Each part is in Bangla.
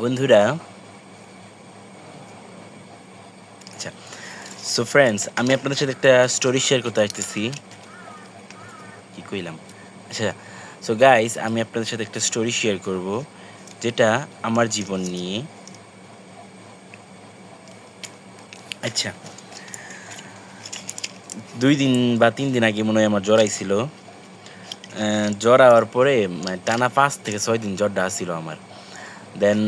বন্ধুরা, আচ্ছা, সো ফ্রেন্ডস, আমি আপনাদের সাথে একটা স্টোরি শেয়ার করতে আসতেছি। কি কইলাম? আচ্ছা, সো গাইস, আমি আপনাদের সাথে একটা স্টোরি শেয়ার করব, যেটা আমার জীবন নিয়ে। আচ্ছা, 2 দিন বা 3 দিন আগে মনে হয় আমার জ্বর আইছিল। জ্বর আওয়ার পরে টানা 5 থেকে 6 দিন জ্বরটা আসছিল আমার। দেন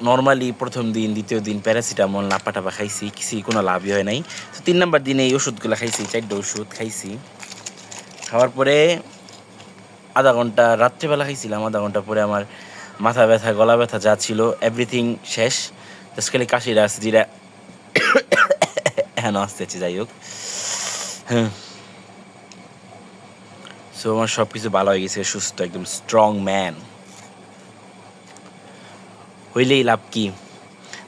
নরমালি ১ম দিন, ২য় দিন প্যারাসিটামল, নাপা-টাপা খাইছি। কিছুই কোনো লাভই হয় নাই। তো ৩ নাম্বার দিনে এই ওষুধগুলা খাইছি, ৪ টা ওষুধ খাইছি। খাওয়ার পরে আধা ঘন্টা রাত্রেবেলা খাইছিলাম। আধা ঘন্টা পরে আমার মাথা ব্যথা, গলা ব্যথা যা ছিল এভরিথিং শেষ। জাস্ট খালি কাশিটা আছে যেটা এখনো আসতেছে, যাই হোক। হ্যাঁ, সো আমার সব কিছু ভালো হয়ে গেছে, সুস্থ, একদম স্ট্রং ম্যান। হইলেই লাভ কি?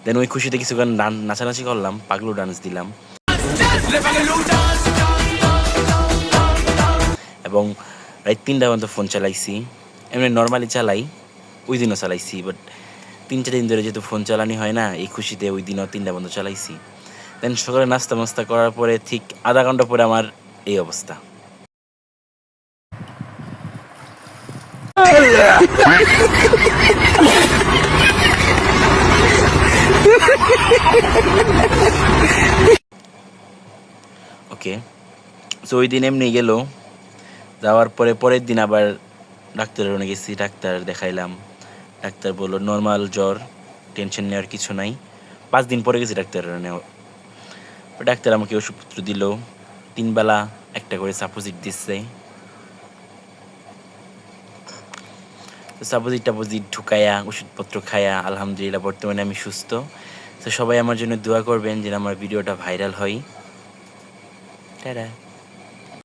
দেন ওই খুশিতে কিছুক্ষণ নাচানাচি করলাম, পাগলু ডান্স দিলাম এবং রাত ৩টা পর্যন্ত ফোন চালাইছি। এমনি নর্মালি চালাই, ওই দিনও চালাইছি, বাট ৩-৪ দিন ধরে যেহেতু ফোন চালানি হয় না, এই খুশিতে ওই দিনও ৩টা পর্যন্ত চালাইছি। দেন সকালে নাস্তা মাস্তা করার পরে ঠিক আধা ঘন্টা পরে আমার এই অবস্থা। ওকে, সো ওই দিন এমনি গেল। যাওয়ার পরে পরের দিন আবার ডাক্তারের ওখানে গেছি, ডাক্তার দেখাইলাম। ডাক্তার বললো নর্মাল জ্বর, টেনশন নেওয়ার কিছু নাই। ৫ দিন পরে গেছি ডাক্তারের ওখানে। ডাক্তার আমাকে ওষুধপত্র দিল, ৩ বেলা একটা করে সাপোজিট দিচ্ছে। সাপোজিট টাপোজিট ঢুকায়া ওষুধপত্র খায়া আলহামদুলিল্লাহ বর্তমানে আমি সুস্থ। তো সবাই আমার জন্য দোয়া করবেন যেন আমার ভিডিওটা ভাইরাল হয়। টাটা।